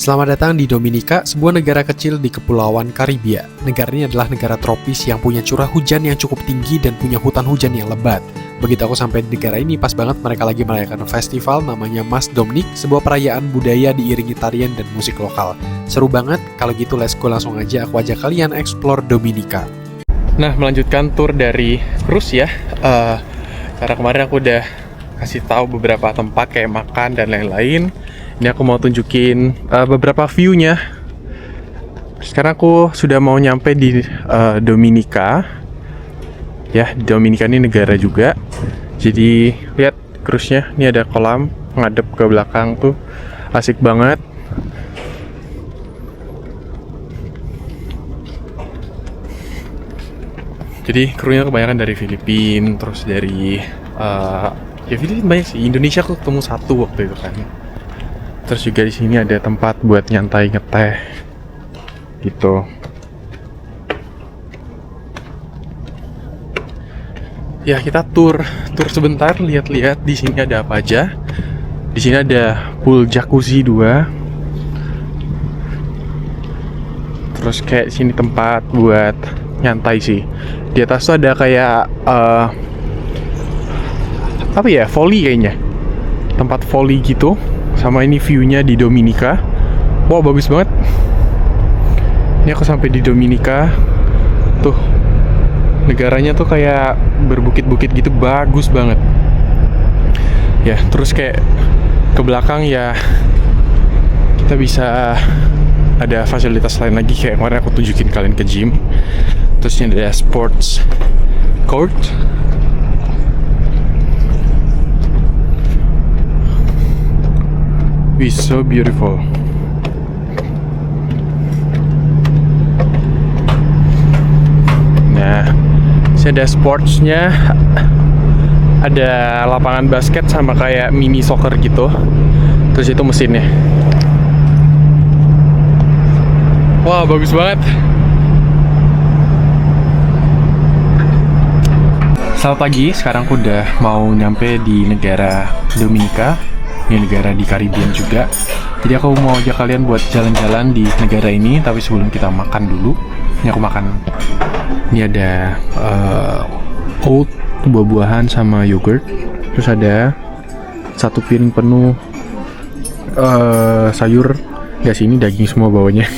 Selamat datang di Dominika, sebuah negara kecil di Kepulauan Karibia. Negara ini adalah negara tropis yang punya curah hujan yang cukup tinggi dan punya hutan hujan yang lebat. Begitu aku sampai di negara ini, pas banget mereka lagi merayakan festival namanya Mas Dominic, sebuah perayaan budaya diiringi tarian dan musik lokal. Seru banget, kalau gitu let's go langsung aja aku ajak kalian explore Dominika. Nah, melanjutkan tour dari cruise ya. Karena kemarin aku udah kasih tahu beberapa tempat kayak makan dan lain-lain. Ini aku mau tunjukin beberapa view-nya. Sekarang aku sudah mau nyampe di Dominika. Ya, Dominika ini negara juga. Jadi, lihat cruise-nya. Ini ada kolam ngadep ke belakang tuh. Asik banget. Jadi, krunya kebanyakan dari Filipina, terus dari ya Filipina banyak sih. Indonesia aku ketemu satu waktu itu kan. Terus juga di sini ada tempat buat nyantai ngeteh gitu. Ya, kita tour sebentar, lihat-lihat di sini ada apa aja. Di sini ada pool jacuzzi 2. Terus kayak di sini tempat buat nyantai sih. Di atas tuh ada kayak apa ya? Volley kayaknya. Tempat volley gitu. Sama ini view-nya di Dominika. Wow, bagus banget. Ini aku sampai di Dominika. Tuh, negaranya tuh kayak berbukit-bukit gitu, bagus banget. Ya, terus kayak ke belakang ya kita bisa ada fasilitas lain lagi. Kayak kemarin aku tunjukin kalian ke gym. Terus ini ada sports court. It's so beautiful. Nah, sini ada sportsnya, ada lapangan basket sama kayak mini soccer gitu. Terus itu mesinnya. Wah, bagus banget. Selamat pagi, sekarang aku udah mau nyampe di negara Dominika. Ini negara di Caribbean juga. Jadi aku mau ajak kalian buat jalan-jalan di negara ini. Tapi sebelum kita makan dulu, ini aku makan. Ini ada oat, buah-buahan sama yogurt. Terus ada satu piring penuh sayur. Gak sih, ini daging semua bawahnya.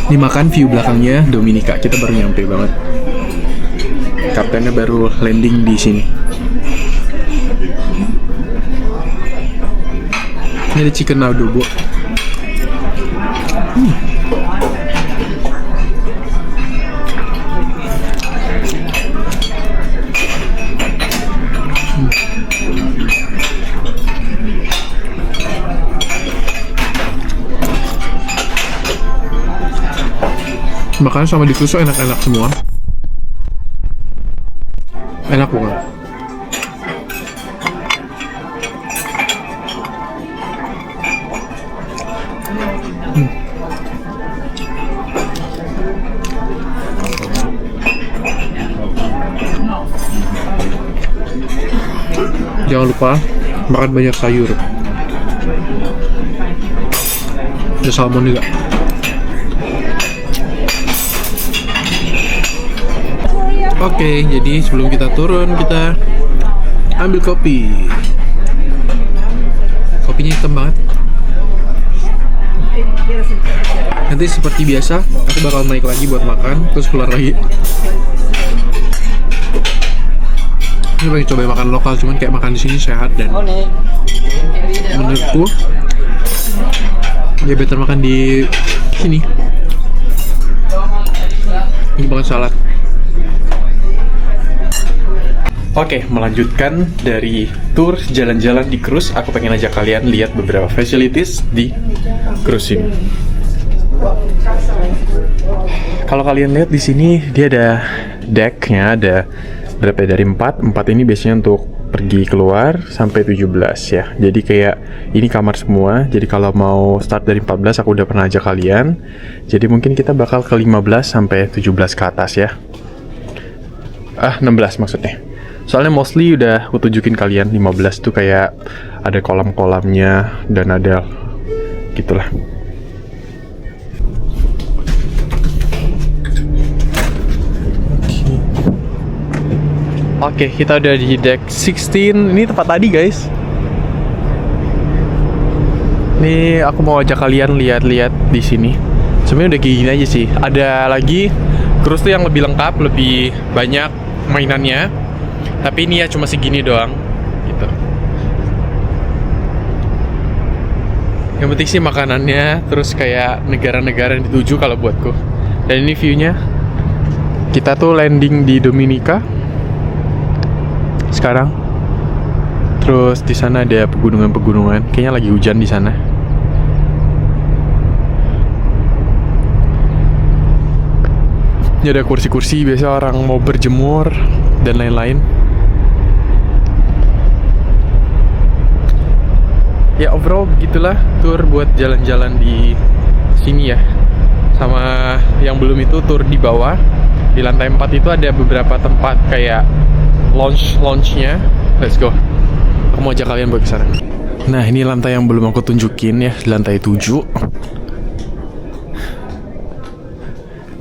Dimakan view belakangnya Dominika. Kita baru nyampe banget. Kaptennya baru landing di sini. Ini ada chicken adobo. Makan sama ditusuk enak-enak semua. Enak banget. Jangan lupa makan banyak sayur. Ada salmon juga. Oke, jadi sebelum kita turun, kita ambil kopi. Kopinya hitam banget. Nanti seperti biasa, aku bakal naik lagi buat makan, terus keluar lagi. Ini pengen coba makan lokal, cuman kayak makan di sini sehat dan menurutku ya better makan di sini. Ini makan salad. Oke, melanjutkan dari tour jalan-jalan di cruise, aku pengen ajak kalian lihat beberapa facilities di cruise ini. Kalau kalian lihat di sini, dia ada decknya, ada berapa dari 4 ini biasanya untuk pergi keluar sampai 17 ya. Jadi kayak ini kamar semua. Jadi kalau mau start dari 14 aku udah pernah ajak kalian. Jadi mungkin kita bakal ke 15 sampai 17 ke atas ya. 16 maksudnya. Soalnya mostly udah aku tunjukin kalian 15 tuh kayak ada kolam-kolamnya dan ada gitulah. Oke, kita udah di deck 16. Ini tempat tadi, guys. Nih, aku mau ajak kalian lihat-lihat di sini. Sebenarnya udah kayak gini aja sih. Ada lagi cruise tuh yang lebih lengkap, lebih banyak mainannya. Tapi ini ya cuma segini doang, gitu. Yang penting sih makanannya, terus kayak negara-negara yang dituju kalau buatku. Dan ini view-nya. Kita tuh landing di Dominika sekarang. Terus di sana ada pegunungan-pegunungan. Kayaknya lagi hujan di sana. Ini ada kursi-kursi biasa orang mau berjemur dan lain-lain. Ya overall begitulah tour buat jalan-jalan di sini ya. Sama yang belum itu tour di bawah. Di lantai 4 itu ada beberapa tempat kayak lounge-nya. Let's go. Aku mau ajak kalian buat kesana. Nah, ini lantai yang belum aku tunjukin ya, di lantai 7.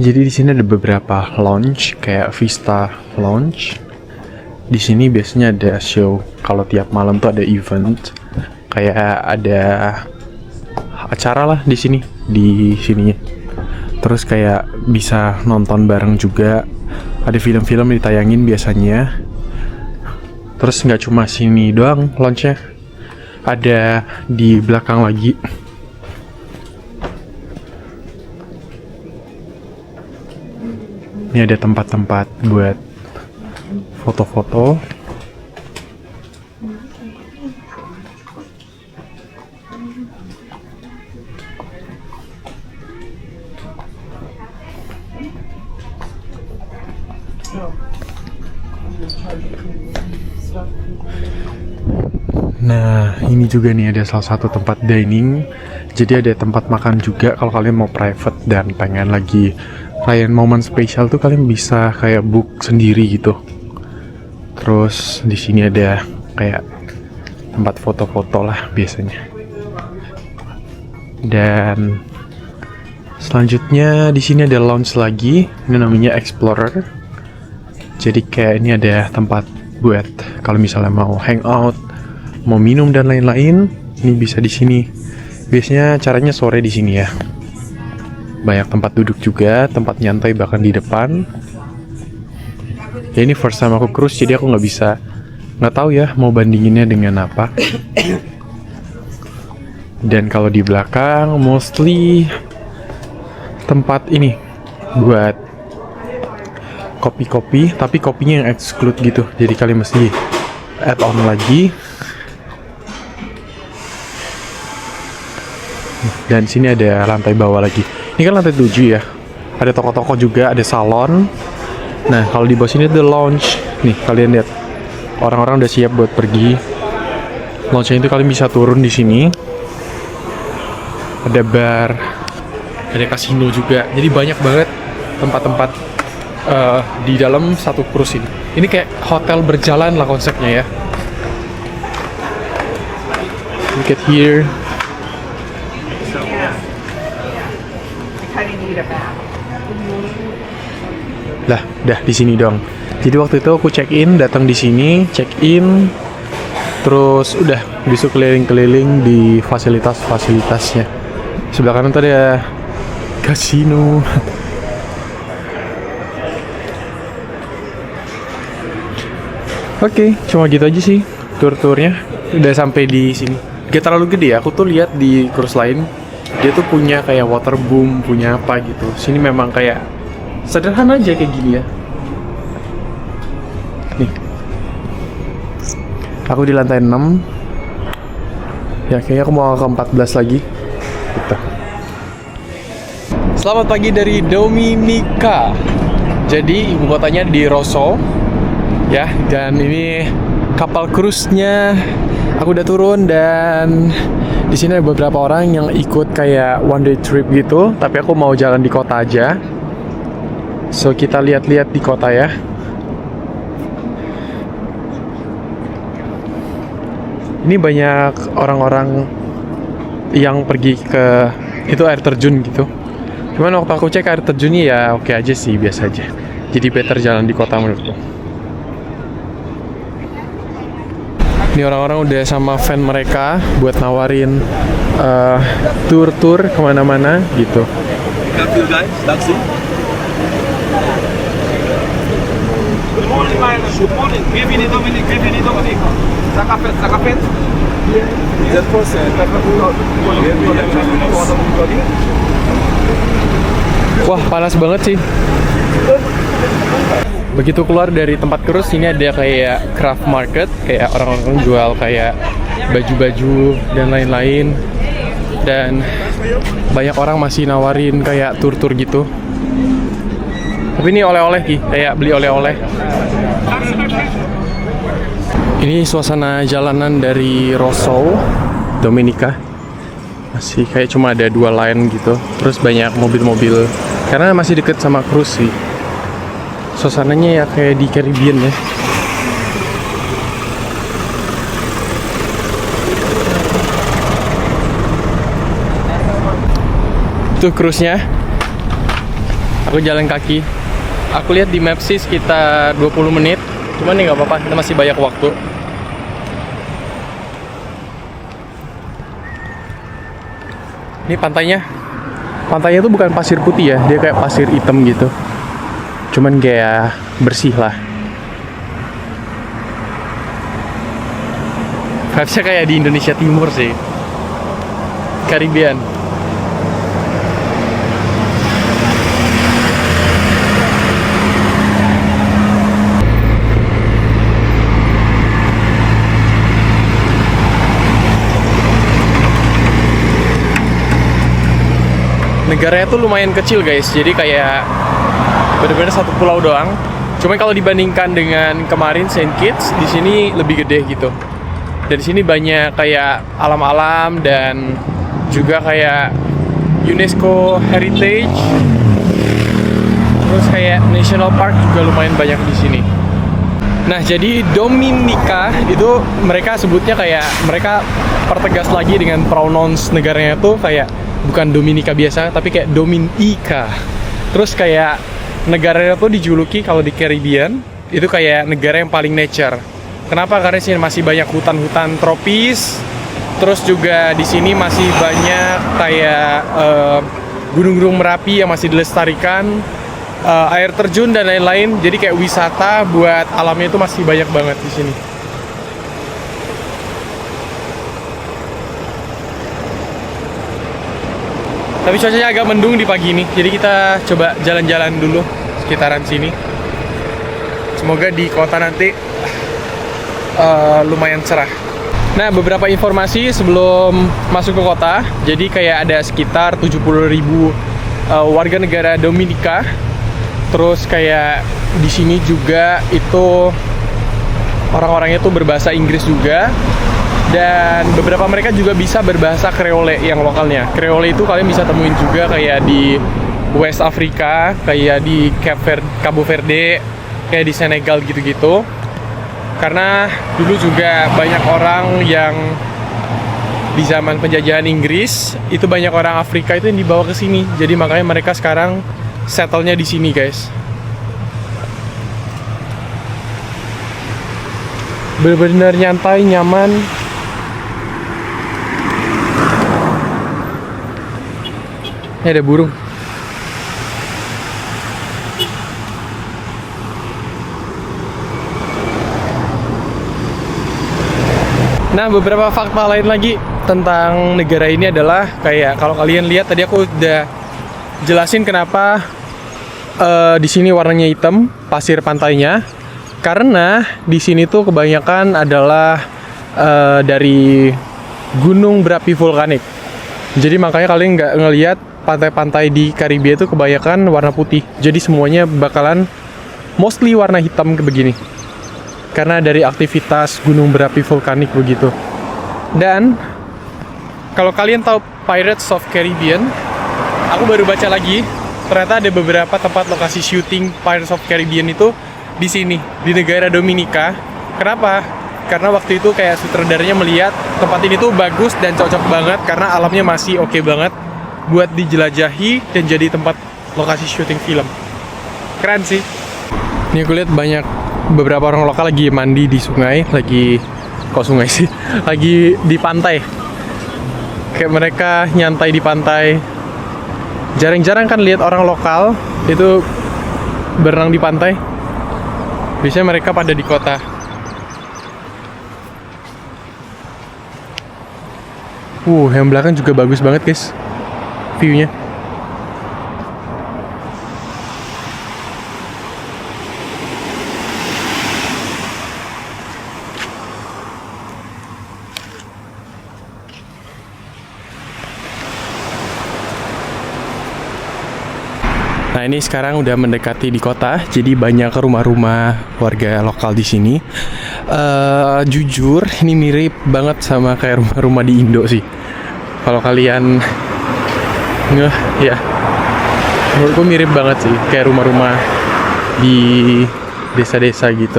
Jadi di sini ada beberapa lounge kayak Vista Lounge. Di sini biasanya ada show. Kalau tiap malam tuh ada event. Kayak ada acara lah di sini, di sininya. Terus kayak bisa nonton bareng juga. Ada film-film ditayangin biasanya. Terus nggak cuma sini doang lounge-nya. Ada di belakang lagi. Ini ada tempat-tempat buat foto-foto. Nah, ini juga nih ada salah satu tempat dining. Jadi ada tempat makan juga kalau kalian mau private dan pengen lagi rayain momen spesial tuh kalian bisa kayak book sendiri gitu. Terus di sini ada kayak tempat foto-foto lah biasanya. Dan selanjutnya di sini ada lounge lagi. Ini namanya Explorer. Jadi kayak ini ada tempat buat kalau misalnya mau hangout, mau minum dan lain-lain, ini bisa di sini. Biasanya caranya sore di sini ya. Banyak tempat duduk juga, tempat nyantai bahkan di depan. Ya ini first time aku cruise, jadi aku nggak tahu ya mau bandinginnya dengan apa. Dan kalau di belakang mostly tempat ini buat kopi-kopi, tapi kopinya yang exclude gitu. Jadi kalian mesti add on lagi. Dan sini ada lantai bawah lagi. Ini kan lantai 7 ya. Ada toko-toko juga, ada salon. Nah, kalau di bawah sini ada lounge. Nih, kalian lihat. Orang-orang udah siap buat pergi. Lounge itu kalian bisa turun di sini. Ada bar, ada kasino juga. Jadi banyak banget tempat-tempat di dalam satu cruise ini. Ini kayak hotel berjalan lah konsepnya ya. Look at here. Lah, dah di sini dong. Jadi waktu itu aku check-in, datang di sini, check-in, terus udah bisa keliling-keliling di fasilitas-fasilitasnya. Sebelah kanan tuh ada kasino. Oke, cuma gitu aja sih tur-turnya. Udah sampai di sini. Gak terlalu gede ya. Aku tuh lihat di cruise lain dia tuh punya kayak waterboom, punya apa gitu. Sini memang kayak sederhana aja kayak gini ya. Nih. Aku di lantai 6. Ya kayaknya aku mau ke 14 lagi. Gitu. Selamat pagi dari Dominika. Jadi ibu kotanya di Rosso. Ya, dan ini kapal cruise-nya. Aku udah turun dan di sini ada beberapa orang yang ikut kayak one day trip gitu, tapi aku mau jalan di kota aja. So kita lihat-lihat di kota ya. Ini banyak orang-orang yang pergi ke itu air terjun gitu. Cuman waktu aku cek air terjunnya ya oke aja sih, biasa aja. Jadi better jalan di kota menurutku. Ini orang-orang udah sama fan mereka buat nawarin tour kemana-mana gitu. Kapil guys, taxi. Good morning, man. Good morning. Bienvenido, bienvenido. Sacafé. Después, Wah, panas banget sih. Begitu keluar dari tempat cruise, ini ada kayak craft market, kayak orang-orang jual kayak baju-baju dan lain-lain. Dan banyak orang masih nawarin kayak tur-tur gitu. Tapi ini oleh-oleh Ki, kayak beli oleh-oleh. Ini suasana jalanan dari Rosso, Dominica. Masih kayak cuma ada 2 line gitu. Terus banyak mobil-mobil, karena masih deket sama cruise sih. Suasananya ya kayak di Caribbean ya. Itu cruise-nya. Aku jalan kaki. Aku lihat di map sih sekitar 20 menit. Cuman ya nggak apa-apa, kita masih banyak waktu. Ini pantainya. Pantainya tuh bukan pasir putih ya, dia kayak pasir hitam gitu. Cuman kayak bersih lah. Vibes-nya kayak di Indonesia Timur sih. Caribbean. Negaranya tuh lumayan kecil guys, jadi kayak bener-bener satu pulau doang. Cuma kalau dibandingkan dengan kemarin Saint Kitts, di sini lebih gede gitu. Dan di sini banyak kayak alam-alam dan juga kayak UNESCO Heritage. Terus kayak National Park juga lumayan banyak di sini. Nah, jadi Dominica itu mereka sebutnya kayak mereka pertegas lagi dengan pronouns negaranya tuh kayak bukan Dominica biasa, tapi kayak Dominica. Terus kayak negaranya tuh dijuluki kalau di Caribbean itu kayak negara yang paling nature. Kenapa? Karena di sini masih banyak hutan-hutan tropis. Terus juga di sini masih banyak kayak gunung-gunung Merapi yang masih dilestarikan, air terjun dan lain-lain. Jadi kayak wisata buat alamnya itu masih banyak banget di sini. Tapi cuacanya agak mendung di pagi ini, jadi kita coba jalan-jalan dulu sekitaran sini. Semoga di kota nanti lumayan cerah. Nah, beberapa informasi sebelum masuk ke kota. Jadi kayak ada sekitar 70.000 warga negara Dominika. Terus kayak di sini juga itu orang-orangnya tuh berbahasa Inggris juga. Dan beberapa mereka juga bisa berbahasa Creole yang lokalnya. Creole itu kalian bisa temuin juga kayak di West Africa, kayak di Cabo Verde, kayak di Senegal gitu-gitu. Karena dulu juga banyak orang yang di zaman penjajahan Inggris, itu banyak orang Afrika itu yang dibawa ke sini. Jadi makanya mereka sekarang settle-nya di sini, guys. Benar-benar nyantai, nyaman. Ini ada burung. Nah, beberapa fakta lain lagi tentang negara ini adalah kayak kalau kalian lihat tadi aku udah jelasin kenapa di sini warnanya hitam, pasir pantainya. Karena di sini tuh kebanyakan adalah dari gunung berapi vulkanik. Jadi makanya kalian nggak ngelihat pantai-pantai di Karibia itu kebanyakan warna putih. Jadi semuanya bakalan mostly warna hitam kayak begini. Karena dari aktivitas gunung berapi vulkanik begitu. Dan kalau kalian tahu Pirates of Caribbean, aku baru baca lagi, ternyata ada beberapa tempat lokasi syuting Pirates of Caribbean itu di sini, di negara Dominica. Kenapa? karena waktu itu kayak sutradaranya melihat tempat ini tuh bagus dan cocok banget karena alamnya masih oke banget buat dijelajahi dan jadi tempat lokasi syuting film. Keren sih. Ini aku lihat banyak beberapa orang lokal lagi mandi di sungai, lagi di pantai. Kayak mereka nyantai di pantai. Jarang-jarang kan lihat orang lokal itu berenang di pantai. Biasanya mereka pada di kota. Yang belakang juga bagus banget guys, view-nya. Nah ini sekarang udah mendekati di kota, jadi banyak rumah-rumah warga lokal di sini. Jujur ini mirip banget sama kayak rumah-rumah di Indo sih. Kalau kalian ngeh ya, menurutku mirip banget sih kayak rumah-rumah di desa-desa gitu.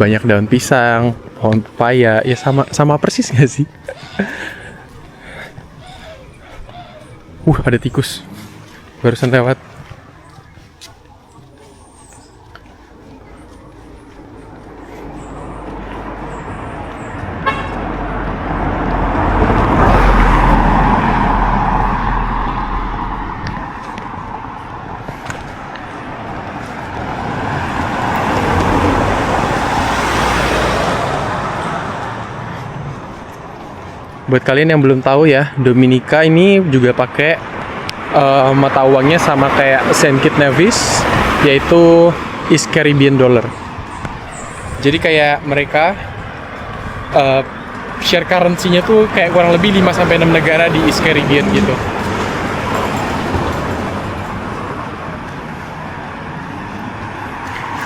Banyak daun pisang, pohon pepaya, ya sama persis nggak sih? Ada tikus barusan lewat. Buat kalian yang belum tahu ya, Dominika ini juga pakai mata uangnya sama kayak Saint Kitts Nevis, yaitu East Caribbean Dollar. Jadi kayak mereka share currency-nya tuh kayak kurang lebih 5-6 negara di East Caribbean gitu.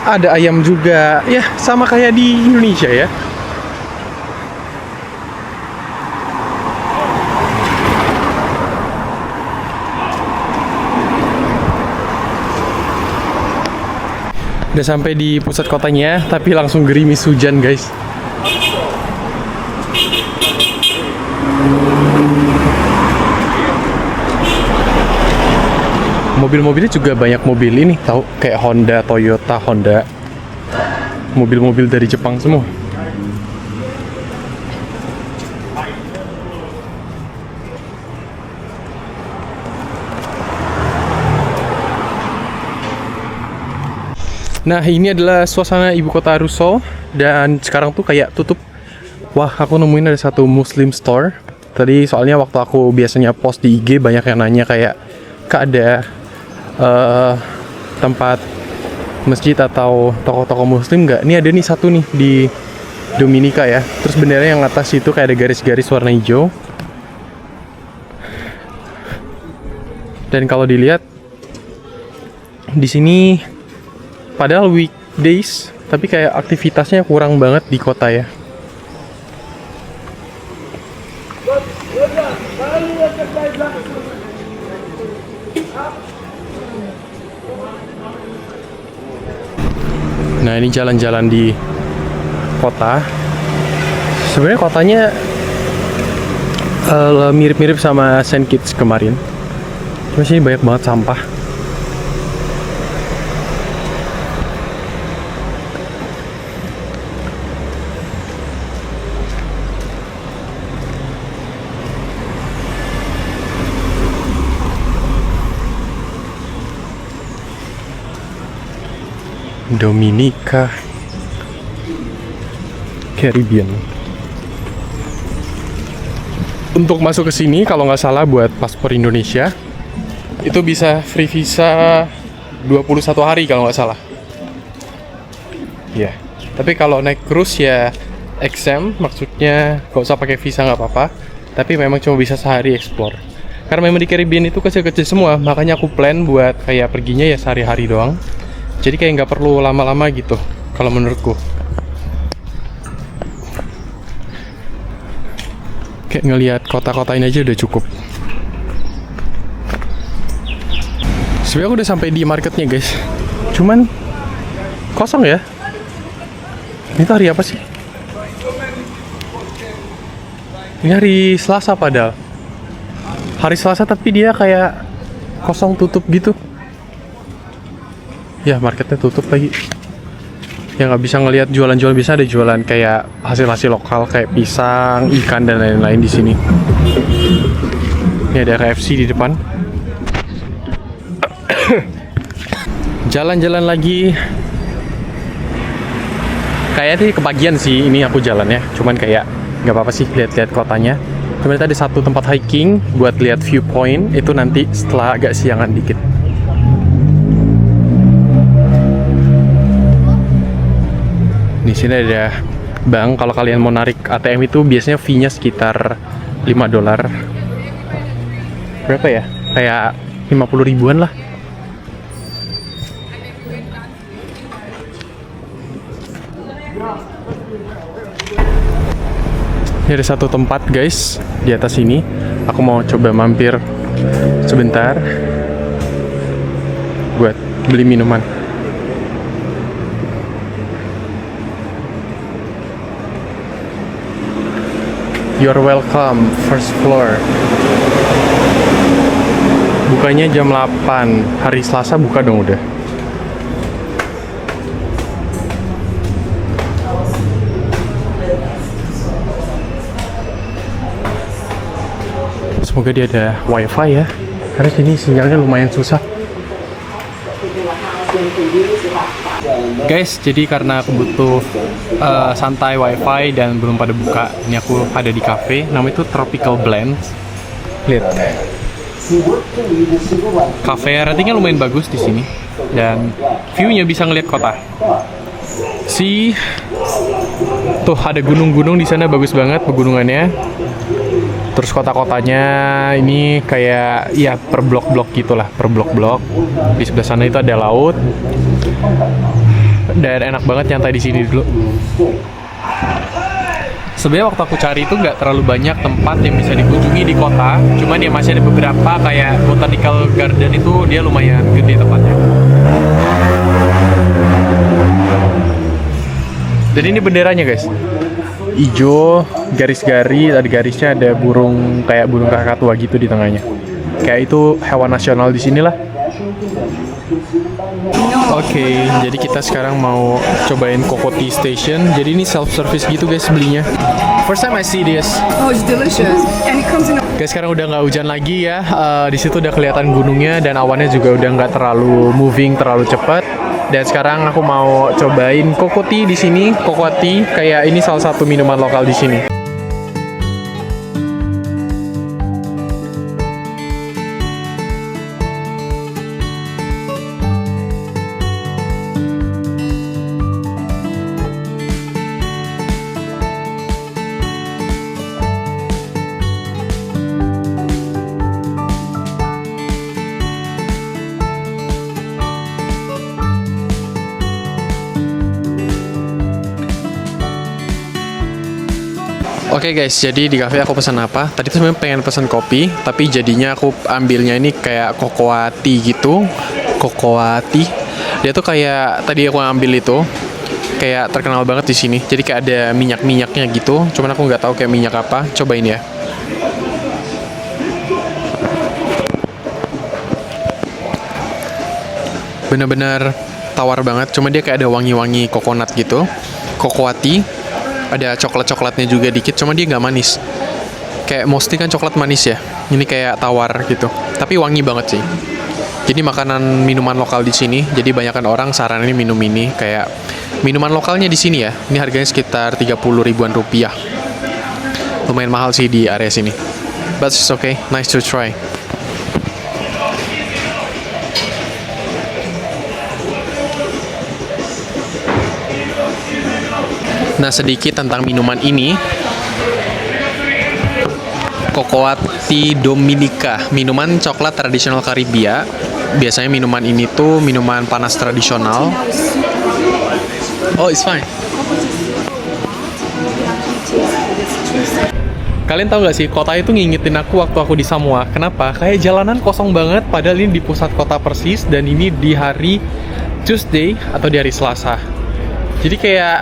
Ada ayam juga, ya sama kayak di Indonesia ya. Udah sampai di pusat kotanya, tapi langsung gerimis hujan guys. Mobil-mobilnya juga banyak mobil ini, tahu kayak Honda, Toyota, Honda. Mobil-mobil dari Jepang semua. Nah ini adalah suasana ibu kota Roseau, dan sekarang tuh kayak tutup. Wah, aku nemuin ada satu Muslim store. Tadi soalnya waktu aku biasanya post di IG banyak yang nanya kayak, Kak ada tempat masjid atau toko-toko Muslim nggak? Ini ada nih satu nih di Dominika ya. Terus bendera yang atas itu kayak ada garis-garis warna hijau. Dan kalau dilihat di sini padahal weekdays, tapi kayak aktivitasnya kurang banget di kota ya. Nah ini jalan-jalan di kota. Sebenarnya kotanya mirip-mirip sama Saint Kitts kemarin. Cuma sini banyak banget sampah. Dominika Caribbean. Untuk masuk ke sini kalau nggak salah buat paspor Indonesia itu bisa free visa 21 hari kalau nggak salah. Ya. Tapi kalau naik cruise ya exempt, maksudnya nggak usah pakai visa nggak apa-apa. Tapi memang cuma bisa sehari explore. Karena memang di Caribbean itu kecil-kecil semua, makanya aku plan buat kayak perginya ya sehari-hari doang. Jadi kayak nggak perlu lama-lama gitu, kalau menurutku. Kayak ngelihat kota-kota ini aja udah cukup. Sebenarnya aku udah sampai di marketnya guys. Cuman kosong ya. Ini tuh hari apa sih? Ini hari Selasa padahal. Hari Selasa tapi dia kayak kosong tutup gitu. Ya marketnya tutup lagi. Ya nggak bisa ngelihat jualan-jualan, bisa ada jualan kayak hasil-hasil lokal kayak pisang, ikan dan lain-lain di sini. Ini ada KFC di depan. Jalan-jalan lagi. Kayaknya sih kebagian sih ini aku jalannya. Cuman kayak nggak apa-apa sih lihat-lihat kotanya. Kemudian tadi satu tempat hiking buat lihat viewpoint itu nanti setelah agak siangan dikit. Di sini ada bank. Kalau kalian mau narik ATM itu biasanya fee-nya sekitar $5. Berapa ya? Kayak 50 ribuan lah. Ini ada satu tempat guys di atas ini. Aku mau coba mampir sebentar buat beli minuman. You're welcome, first floor. Bukanya jam 8. Hari Selasa buka dong udah. Semoga dia ada wifi ya, karena sini sinyalnya lumayan susah. Guys, jadi karena aku butuh santai wifi dan belum pada buka, ini aku ada di cafe, namanya itu Tropical Blend. Lihat, cafe ratingnya lumayan bagus di sini dan view-nya bisa ngeliat kota. Tuh ada gunung-gunung di sana, bagus banget pegunungannya. Terus kota-kotanya ini kayak ya per blok-blok gitulah, per blok-blok. Di sebelah sana itu ada laut. Dan enak banget nyantai di sini dulu. Sebenarnya waktu aku cari itu nggak terlalu banyak tempat yang bisa dikunjungi di kota. Cuman ya masih ada beberapa kayak Botanical Garden itu dia lumayan gede tempatnya. Dan ini benderanya guys. Ijo, garis-garis, ada garisnya, ada burung kayak burung kakatua gitu di tengahnya. Kayak itu hewan nasional di sini lah. Oke, jadi kita sekarang mau cobain Kokoti Station. Jadi ini self-service gitu guys belinya. First time I see this. Oh, it's delicious. And it comes in a... Guys, sekarang udah nggak hujan lagi ya. Di situ udah kelihatan gunungnya dan awannya juga udah nggak terlalu moving, terlalu cepat. Dan sekarang aku mau cobain Kokoti di sini. Kokoti kayak ini salah satu minuman lokal di sini. Oke guys, jadi di cafe aku pesan apa? Tadi tuh sebenarnya pengen pesan kopi, tapi jadinya aku ambilnya ini kayak cocoa tea gitu. Cocoa tea. Dia tuh kayak tadi aku ambil itu kayak terkenal banget di sini. Jadi kayak ada minyak-minyaknya gitu. Cuman aku nggak tahu kayak minyak apa. Cobain ya. Bener-bener tawar banget. Cuma dia kayak ada wangi-wangi coconut gitu. Cocoa tea. Ada coklat-coklatnya juga dikit, cuma dia nggak manis. Kayak mostly kan coklat manis ya. Ini kayak tawar gitu. Tapi wangi banget sih. Jadi makanan minuman lokal di sini. Jadi banyakan orang saranin minum ini kayak minuman lokalnya di sini ya. Ini harganya sekitar 30 ribuan rupiah. Lumayan mahal sih di area sini. But it's okay. Nice to try. Nah, sedikit tentang minuman ini. Cocoa Tea Dominica, minuman coklat tradisional Karibia. Biasanya minuman ini tuh minuman panas tradisional. Oh, it's fine. Kalian tahu gak sih, kota itu ngingetin aku waktu aku di Samoa. Kenapa? Kayak jalanan kosong banget, padahal ini di pusat kota persis, dan ini di hari Tuesday atau di hari Selasa. Jadi kayak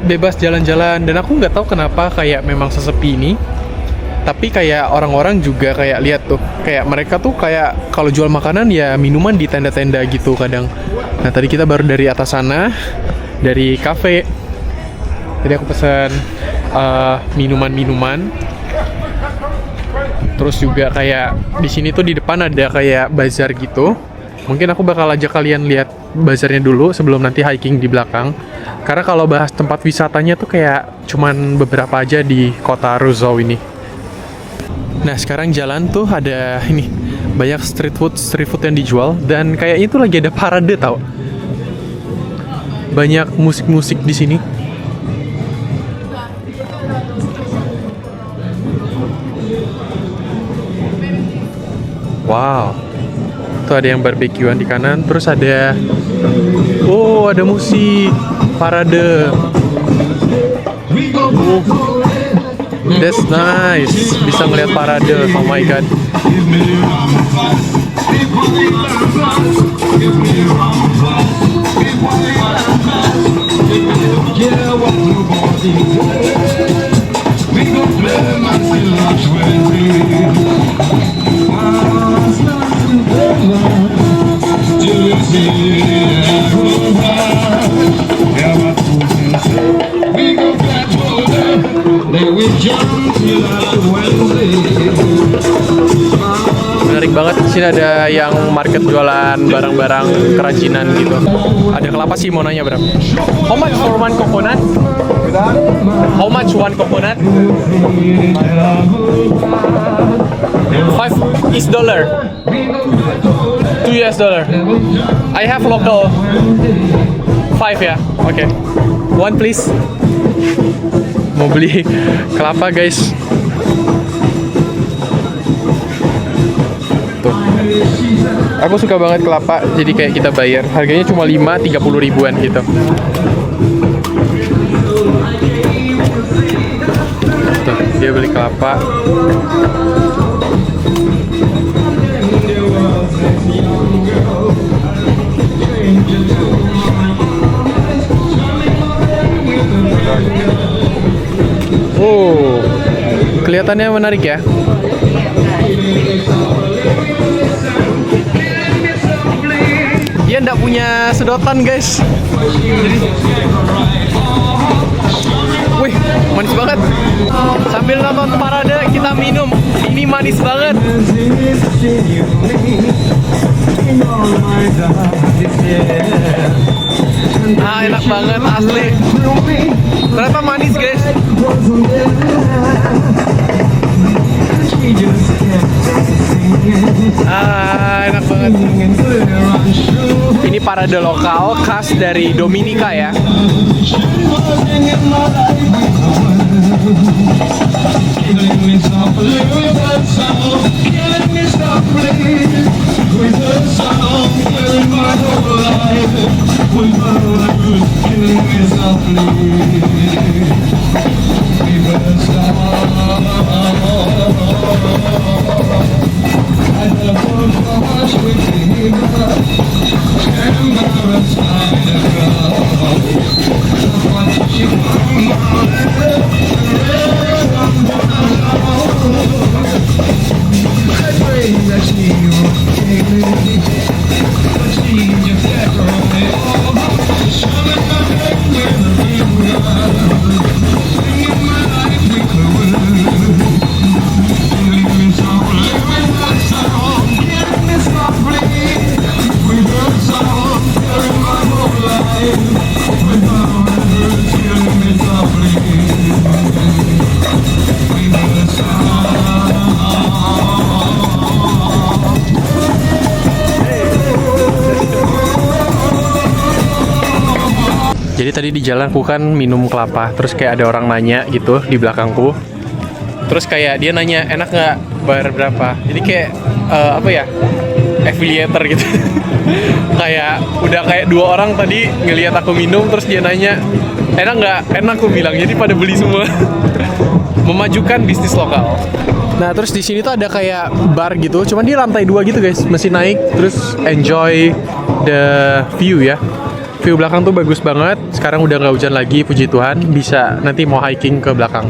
bebas jalan-jalan, dan aku nggak tahu kenapa kayak memang sesepi ini. Tapi kayak orang-orang juga kayak lihat tuh, kayak mereka tuh kayak kalau jual makanan ya minuman di tenda-tenda gitu kadang. Nah tadi kita baru dari atas sana, dari kafe. Tadi aku pesan minuman-minuman. Terus juga kayak di sini tuh di depan ada kayak bazar gitu. Mungkin aku bakal ajak kalian lihat bazarnya dulu sebelum nanti hiking di belakang. Karena kalau bahas tempat wisatanya tuh kayak cuman beberapa aja di kota Roseau ini. Nah sekarang jalan tuh ada ini banyak street food yang dijual, dan kayaknya itu lagi ada parade tau. Banyak musik-musik di sini. Wow, tuh ada yang barbekyuan di kanan, terus ada musik parade. That's nice. Bisa ngeliat parade. Oh my god. Menarik banget, di sini ada yang market jualan barang-barang kerajinan gitu. Ada kelapa sih, mau nanya berapa? How much for one coconut? How much one coconut? $5 $2. I have local 5 ya. Oke. One please. Mau beli kelapa guys. Tuh. Aku suka banget kelapa, jadi kayak kita bayar. Harganya cuma 30 ribuan gitu. Tuh, dia beli kelapa. Oh, kelihatannya menarik ya. Dia nggak punya sedotan guys. Wih, manis banget. Sambil nonton parade kita minum. Ini manis banget. Enak banget asli. Ternyata manis guys. Enak banget. Ini parade lokal khas dari Dominika ya. Jadi tadi di jalan aku kan minum kelapa, terus kayak ada orang nanya gitu di belakangku. Terus kayak dia nanya, enak nggak, bayar berapa? Jadi kayak apa ya, affiliator gitu. Kayak udah kayak 2 orang tadi ngelihat aku minum, terus dia nanya, enak nggak? Enak, aku bilang. Jadi pada beli semua. Memajukan bisnis lokal. Nah terus di sini tuh ada kayak bar gitu, cuman di lantai 2 gitu guys, masih naik, terus enjoy the view ya. View belakang tuh bagus banget. Sekarang udah nggak hujan lagi, puji Tuhan. Bisa nanti mau hiking ke belakang.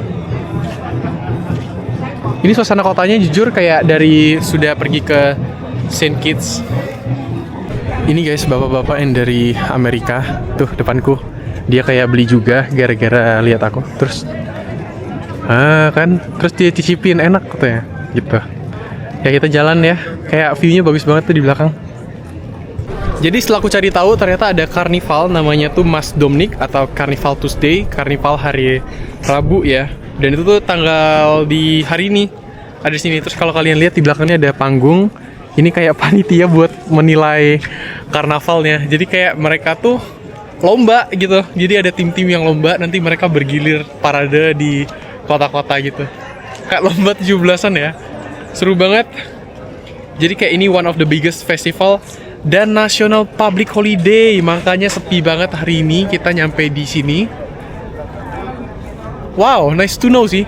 Ini suasana kotanya jujur kayak dari sudah pergi ke St. Kitts. Ini guys, bapak-bapak yang dari Amerika. Tuh depanku. Dia kayak beli juga gara-gara lihat aku. Terus terus dia cicipin, enak katanya gitu. Ya kita jalan ya. Kayak view-nya bagus banget tuh di belakang. Jadi setelah aku cari tahu ternyata ada karnival namanya tuh Mas Dominic atau Carnival Tuesday, karnival hari Rabu ya. Dan itu tuh tanggal di hari ini ada di sini. Terus kalau kalian lihat di belakangnya ada panggung. Ini kayak panitia buat menilai karnavalnya. Jadi kayak mereka tuh lomba gitu. Jadi ada tim-tim yang lomba, nanti mereka bergilir parade di kota-kota gitu. Kayak lomba 17-an ya. Seru banget. Jadi kayak ini one of the biggest festival dan national public holiday, makanya sepi banget hari ini. Kita nyampe di sini. Wow, nice to know sih.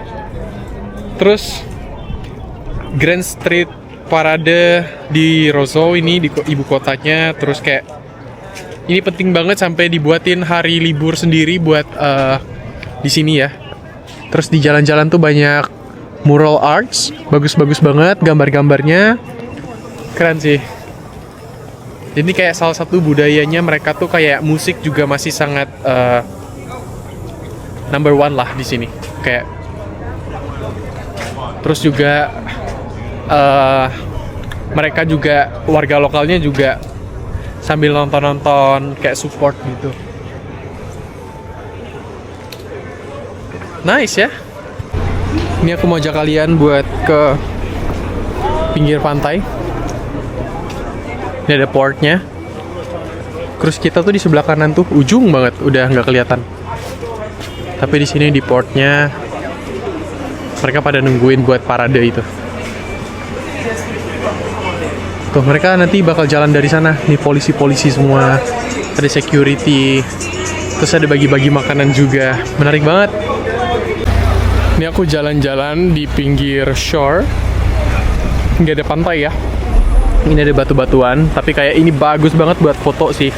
Terus Grand Street Parade di Roseau ini di ibu kotanya. Terus kayak ini penting banget sampai dibuatin hari libur sendiri buat di sini ya. Terus di jalan-jalan tuh banyak mural arts, bagus-bagus banget gambar-gambarnya. Keren sih. Jadi kayak salah satu budayanya mereka tuh kayak musik juga masih sangat number one lah di sini. Kayak terus juga mereka juga warga lokalnya juga sambil nonton-nonton kayak support gitu. Nice ya. Ini aku mau ajak kalian buat ke pinggir pantai. Ini ada portnya. Terus kita tuh di sebelah kanan tuh ujung banget, udah nggak kelihatan. Tapi di sini di portnya mereka pada nungguin buat parade itu. Tuh mereka nanti bakal jalan dari sana. Nih polisi-polisi semua, ada security. Terus ada bagi-bagi makanan juga. Menarik banget. Ini aku jalan-jalan di pinggir shore. Nggak ada pantai ya. Ini ada batu-batuan, tapi kayak ini bagus banget buat foto sih.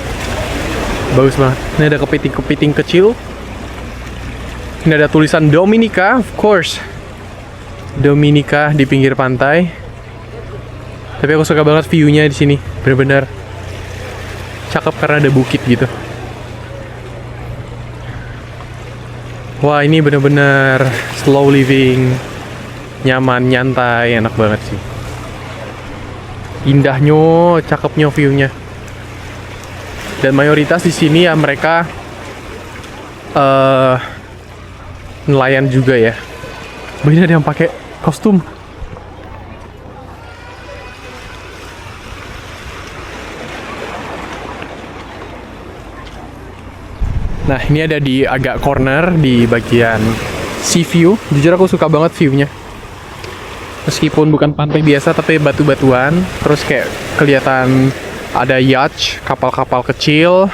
Bagus banget. Ini ada kepiting-kepiting kecil. Ini ada tulisan Dominica, of course. Dominica di pinggir pantai. Tapi aku suka banget view-nya di sini. Bener-bener cakep karena ada bukit gitu. Wah, ini bener-bener slow living, nyaman, nyantai, enak banget sih. Indahnya, cakepnya view-nya. Dan mayoritas di sini ya mereka nelayan juga ya. Begini ada yang pakai kostum. Nah, ini ada di agak corner di bagian sea view. Jujur aku suka banget view-nya. Meskipun bukan pantai biasa tapi batu-batuan, terus kayak kelihatan ada yacht, kapal-kapal kecil.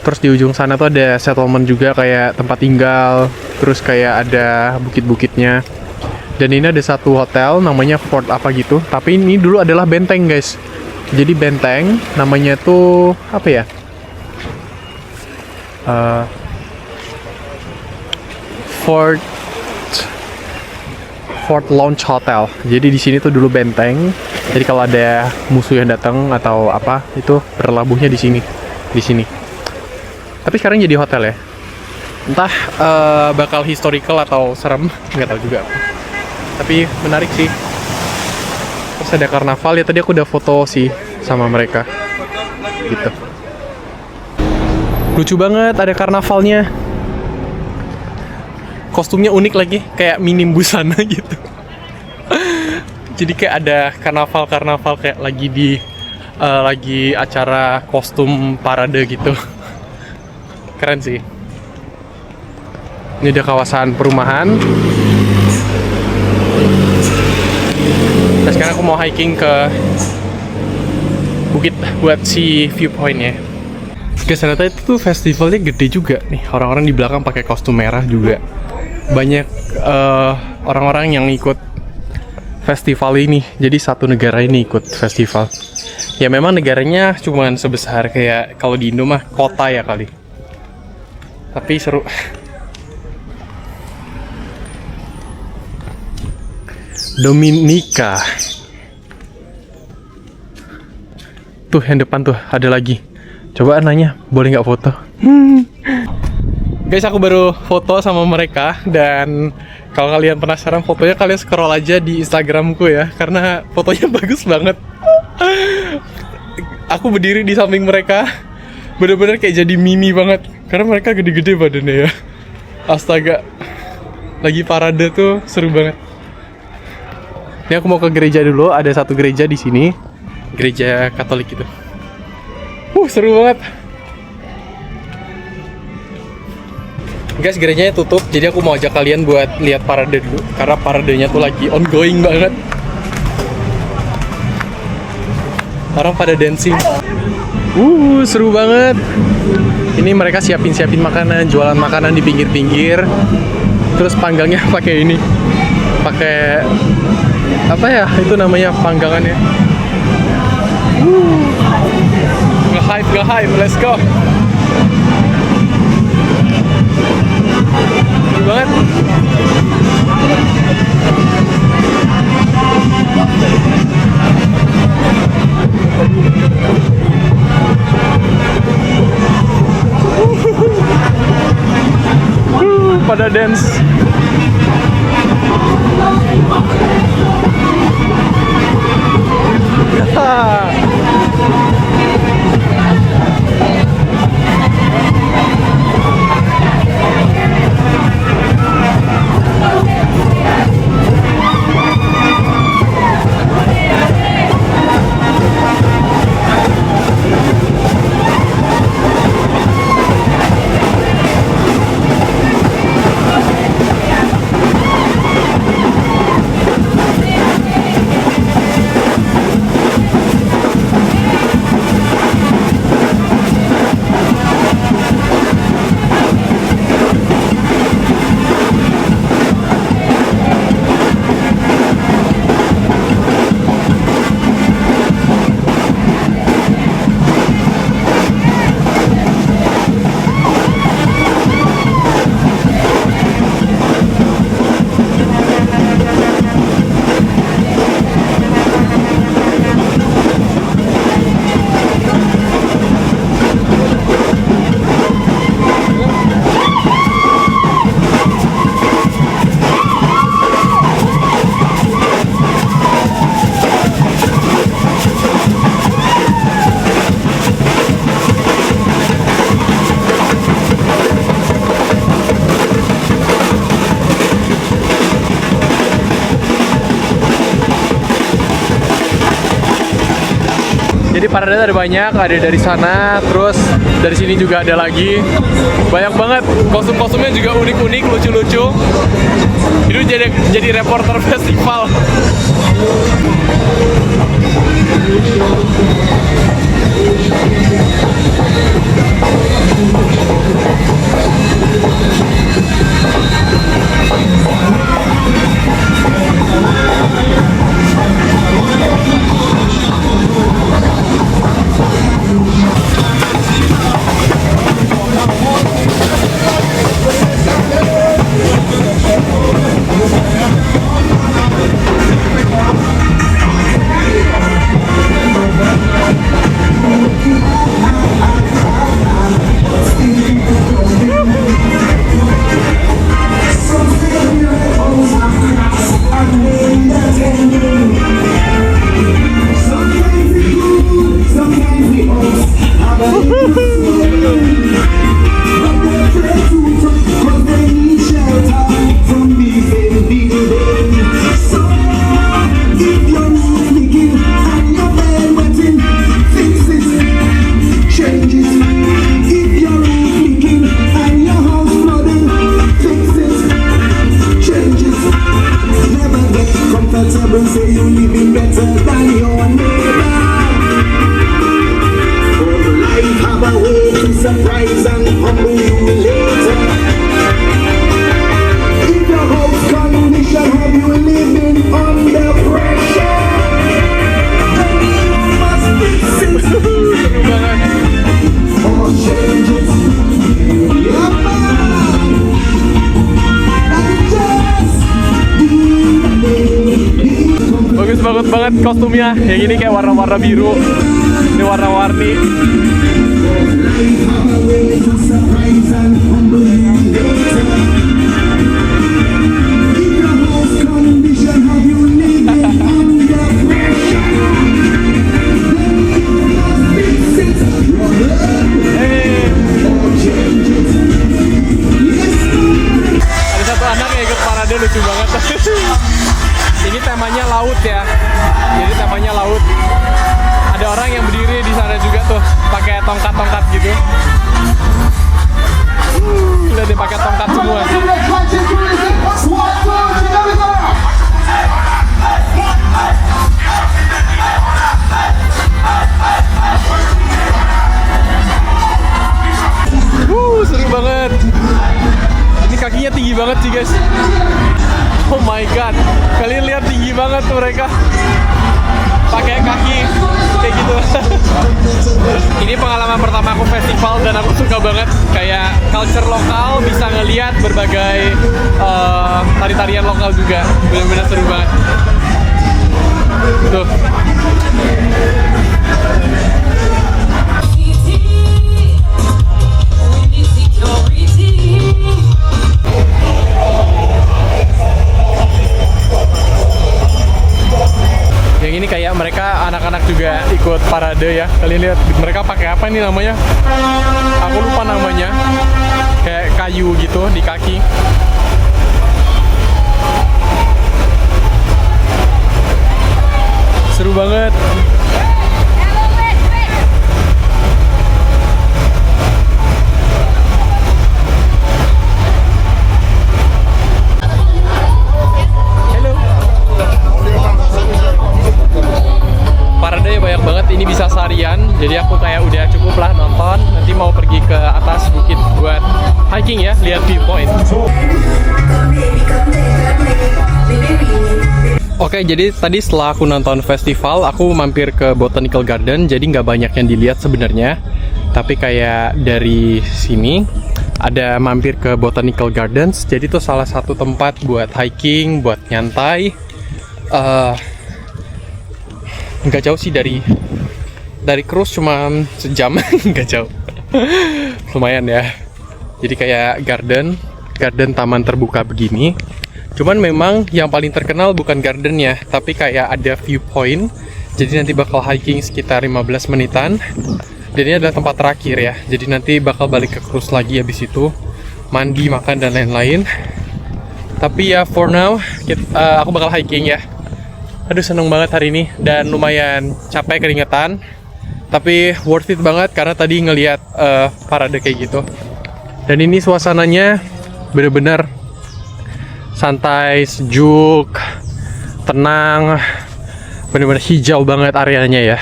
Terus di ujung sana tuh ada settlement juga kayak tempat tinggal, terus kayak ada bukit-bukitnya. Dan ini ada satu hotel namanya Fort apa gitu, tapi ini dulu adalah benteng, guys. Jadi benteng namanya tuh apa ya? Fort Launch Hotel. Jadi di sini tuh dulu benteng. Jadi kalau ada musuh yang datang atau apa, itu berlabuhnya di sini. Di sini. Tapi sekarang jadi hotel ya. Entah bakal historical atau serem, nggak tahu juga. Tapi menarik sih. Terus ada karnaval ya, tadi aku udah foto sih sama mereka. Gitu. Lucu banget ada karnavalnya. Kostumnya unik lagi, kayak minim busana gitu. Jadi kayak ada karnaval kayak lagi di lagi acara kostum parade gitu. Keren sih. Ini ada kawasan perumahan. Nah sekarang aku mau hiking ke bukit buat si viewpointnya. Guys, ternyata itu tuh festivalnya gede juga nih. Orang-orang di belakang pakai kostum merah juga. Banyak orang-orang yang ikut festival ini. Jadi satu negara ini ikut festival. Ya memang negaranya cuman sebesar kayak kalau di Indo mah kota ya kali. Tapi seru. Dominika. Tuh yang depan tuh ada lagi. Coba nanya, boleh nggak foto? Guys, aku baru foto sama mereka dan kalau kalian penasaran fotonya, kalian scroll aja di Instagramku ya, karena fotonya bagus banget. Aku berdiri di samping mereka, bener-bener kayak jadi mini banget, karena mereka gede-gede badannya ya. Astaga, lagi parade tuh seru banget. Ini aku mau ke gereja dulu, ada satu gereja di sini, gereja Katolik gitu. Seru banget. Guys, gerejanya tutup, jadi aku mau ajak kalian buat lihat parade dulu, karena paradenya tuh lagi ongoing banget. Orang pada dancing. Seru banget. Ini mereka siapin makanan, jualan makanan di pinggir-pinggir. Terus panggangnya pakai ini. Pakai apa ya? Itu namanya panggangannya. Nge-hype, let's go. Seru banget. Pada dance. Jadi parade ada banyak, ada dari sana, terus dari sini juga ada lagi. Banyak banget, kostum-kostumnya juga unik-unik, lucu-lucu. Itu jadi reporter festival. Surprise and humble you later. If your house condition have you living under pressure, then you must be bagus banget kostumnya. Yang ini kayak warna-warna biru, ini warna-warni. Ada satu anak yang ikut parade, lucu banget. Ini temanya laut ya. Jadi temanya laut. Ada orang yang berdiri di sana juga tuh, pakai tongkat-tongkat gitu. Udah dipakai tongkat semua. Seru banget. Ini kakinya tinggi banget sih guys. Oh my god, kalian lihat tinggi banget tuh mereka. Pakai kaki kayak gitu. Ini pengalaman pertama aku festival dan aku suka banget kayak culture lokal, bisa ngelihat berbagai tari-tarian lokal juga. Benar-benar seru banget. Tuh. Yang ini kayak mereka anak-anak juga ikut parade ya. Kalian lihat mereka pakai apa ini namanya? Aku lupa namanya. Kayak kayu gitu di kaki. Seru banget. Parade banyak banget, ini bisa seharian. Jadi aku kayak udah cukup lah nonton. Nanti mau pergi ke atas bukit buat hiking ya, lihat viewpoint. Oke, jadi tadi setelah aku nonton festival, aku mampir ke Botanical Garden. Jadi nggak banyak yang dilihat sebenarnya. Tapi kayak dari sini ada mampir ke Botanical Gardens. Jadi itu salah satu tempat buat hiking, buat nyantai. Nggak jauh sih dari cruise, cuma sejam. Nggak jauh. Lumayan ya. Jadi kayak garden taman terbuka begini. Cuman memang yang paling terkenal bukan gardennya, tapi kayak ada viewpoint. Jadi nanti bakal hiking sekitar 15 menitan. Dan ini adalah tempat terakhir ya. Jadi nanti bakal balik ke cruise lagi habis itu. Mandi, makan, dan lain-lain. Tapi ya for now aku bakal hiking ya. Aduh, seneng banget hari ini dan lumayan capek, keringetan, tapi worth it banget karena tadi ngelihat parade kayak gitu. Dan ini suasananya bener-bener santai, sejuk, tenang, bener-bener hijau banget areanya ya.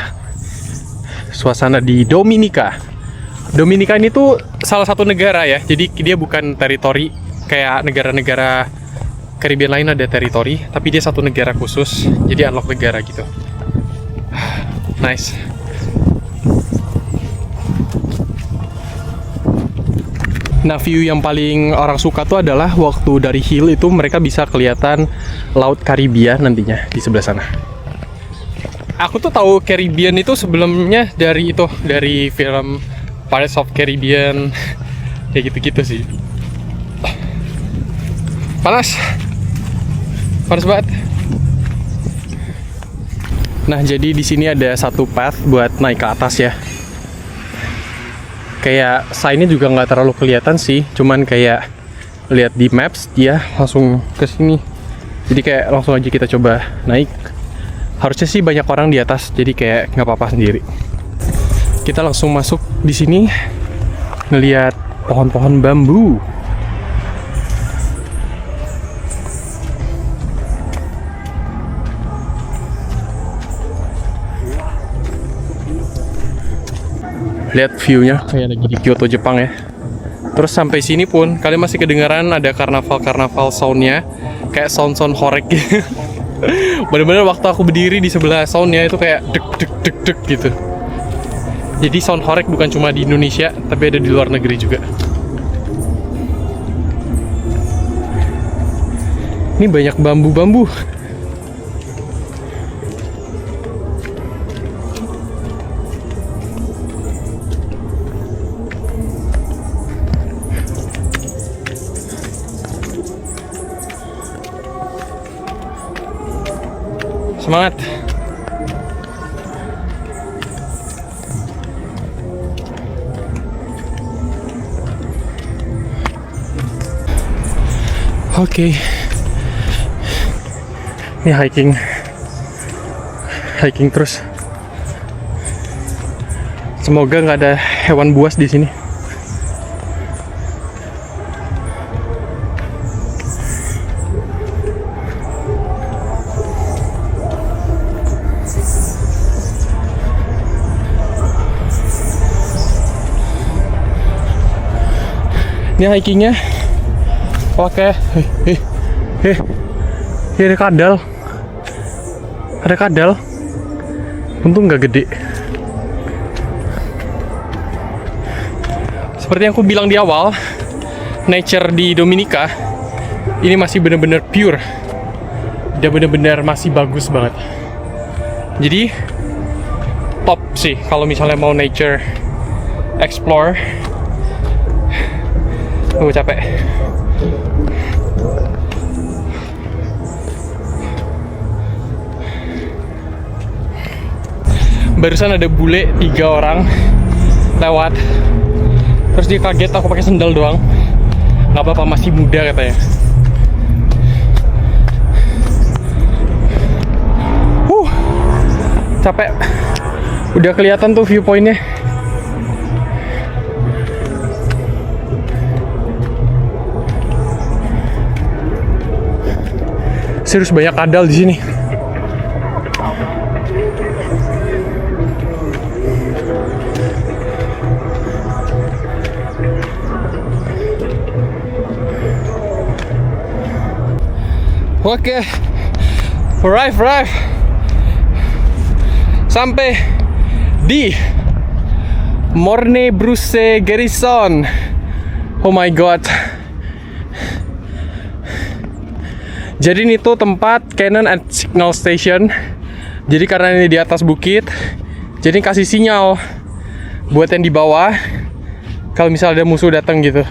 Suasana di Dominika. Dominika ini tuh salah satu negara ya, jadi dia bukan teritori kayak negara-negara Caribbean lain ada teritori, tapi dia satu negara khusus, jadi unlock negara gitu. Nice. Nah, view yang paling orang suka tuh adalah waktu dari hill itu mereka bisa kelihatan Laut Karibia nantinya di sebelah sana. Aku tuh tahu Caribbean itu sebelumnya dari film Pirates of Caribbean, kayak gitu-gitu sih. Panas banget. Nah, jadi di sini ada satu path buat naik ke atas ya. Kayak sign-nya juga nggak terlalu kelihatan sih, cuman kayak lihat di maps dia langsung ke sini. Jadi kayak langsung aja kita coba naik. Harusnya sih banyak orang di atas, jadi kayak nggak apa-apa sendiri. Kita langsung masuk di sini, ngelihat pohon-pohon bambu. Lihat view-nya kayak lagi di Kyoto, Jepang ya. Terus sampai sini pun kalian masih kedengaran ada karnaval soundnya, kayak sound horeg gitu. Bener-bener waktu aku berdiri di sebelah soundnya itu kayak dek dek dek dek gitu. Jadi sound horeg bukan cuma di Indonesia, tapi ada di luar negeri juga. Ini banyak bambu-bambu. Semangat. Oke. Ini hiking terus. Semoga nggak ada hewan buas di sini. Ini hikingnya pakai ada kadal. Ada kadal. Untung nggak gede. Seperti yang aku bilang di awal, nature di Dominika ini masih benar-benar pure. Dia benar-benar masih bagus banget. Jadi top sih kalau misalnya mau nature explore. Capek. Barusan ada bule 3 orang lewat, terus dia kaget aku pakai sendal doang. Nggak apa-apa, masih muda katanya. Capek. Udah kelihatan tuh viewpointnya. Serius banyak kadal di sini. Oke, arrive. Sampai di Morne Bruce Garrison. Oh my god. Jadi ini tuh tempat Cannon and Signal Station. Jadi karena ini di atas bukit, jadi kasih sinyal buat yang di bawah kalau misalnya ada musuh datang gitu.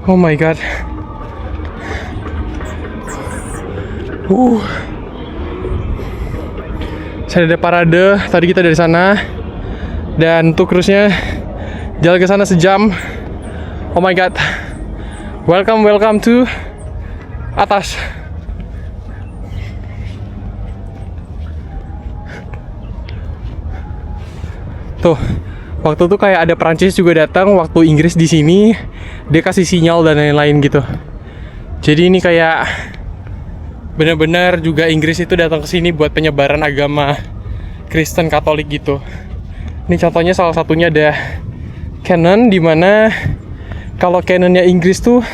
Oh my god. Saya ada parade. Tadi kita dari sana. Dan tuh cruise-nya jalan ke sana sejam. Oh my god. Welcome to atas. Tuh, waktu tuh kayak ada Prancis juga datang waktu Inggris di sini, dia kasih sinyal dan lain-lain gitu. Jadi ini kayak benar-benar juga Inggris itu datang ke sini buat penyebaran agama Kristen Katolik gitu. Ini contohnya salah satunya ada Cannon, dimana kalau Cannonnya Inggris tuh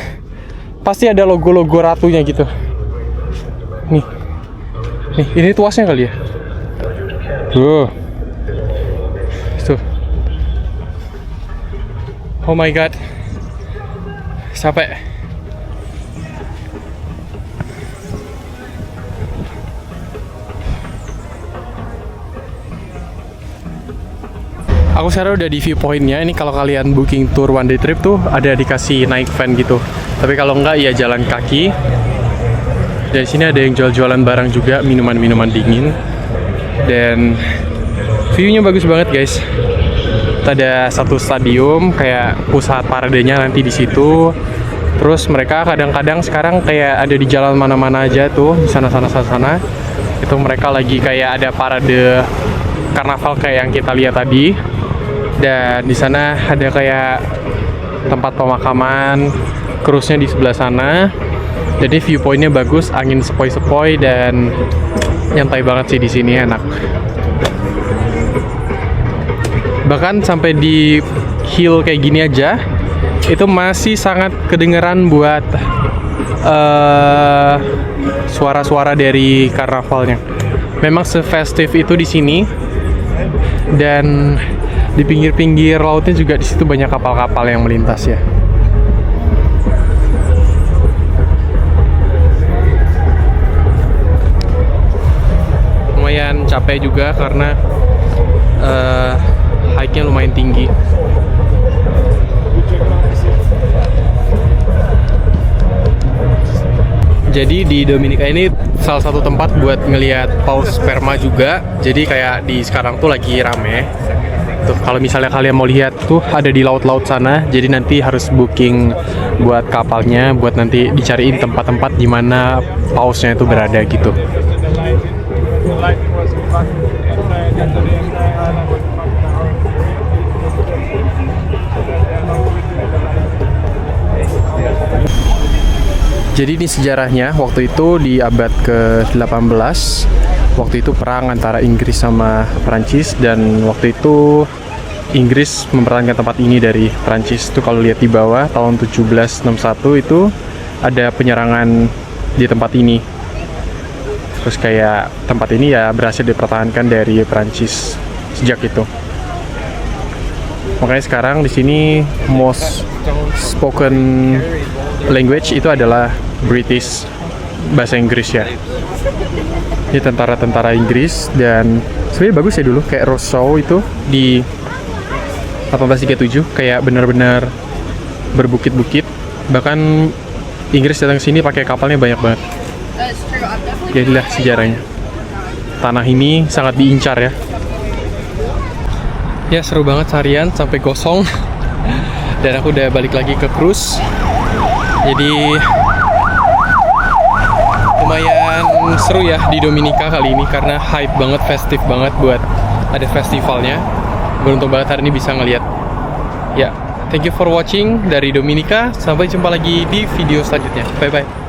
pasti ada logo-logo ratunya gitu. Nih, ini tuasnya kali ya. Tuh. Oh my god. Capek. Aku sekarang udah di viewpointnya. Ini kalau kalian booking tour one day trip tuh ada dikasih naik van gitu. Tapi kalau enggak ya jalan kaki. Dari sini ada yang jual-jualan barang juga, minuman-minuman dingin. Dan view-nya bagus banget guys. Ada satu stadium kayak pusat paradenya nanti di situ. Terus mereka kadang-kadang sekarang kayak ada di jalan mana-mana aja tuh, di sana. Itu mereka lagi kayak ada parade karnaval kayak yang kita lihat tadi. Dan di sana ada kayak tempat pemakaman, cruise-nya di sebelah sana. Jadi viewpoint-nya bagus, angin sepoi-sepoi dan nyantai banget sih di sini, enak. Bahkan sampai di hill kayak gini aja, itu masih sangat kedengeran buat suara-suara dari karnavalnya. Memang se-festive itu di sini. Dan di pinggir-pinggir lautnya juga di situ banyak kapal-kapal yang melintas ya. Lumayan capek juga karena hike-nya lumayan tinggi. Jadi di Dominika ini salah satu tempat buat ngelihat paus sperma juga. Jadi kayak di sekarang tuh lagi rame. Tuh kalau misalnya kalian mau lihat tuh ada di laut-laut sana. Jadi nanti harus booking buat kapalnya, buat nanti dicariin tempat-tempat di mana pausnya itu berada gitu. Jadi ini sejarahnya, waktu itu di abad ke-18, waktu itu perang antara Inggris sama Perancis, dan waktu itu Inggris mempertahankan tempat ini dari Perancis. Itu kalau lihat di bawah, tahun 1761 itu ada penyerangan di tempat ini. Terus kayak tempat ini ya berhasil dipertahankan dari Perancis sejak itu. Makanya sekarang di sini most spoken language itu adalah British, bahasa Inggris ya. Ini tentara-tentara Inggris, dan sebenarnya bagus ya dulu kayak Rousseau itu di 1837 kayak benar-benar berbukit-bukit. Bahkan Inggris datang ke sini pakai kapalnya banyak banget. Jadilah sejarahnya. Tanah ini sangat diincar ya. Ya seru banget seharian sampai gosong. Dan aku udah balik lagi ke cruise. Jadi lumayan seru ya di Dominika kali ini karena hype banget, festif banget buat ada festivalnya. Beruntung banget hari ini bisa ngeliat. Ya, thank you for watching dari Dominika. Sampai jumpa lagi di video selanjutnya. Bye bye.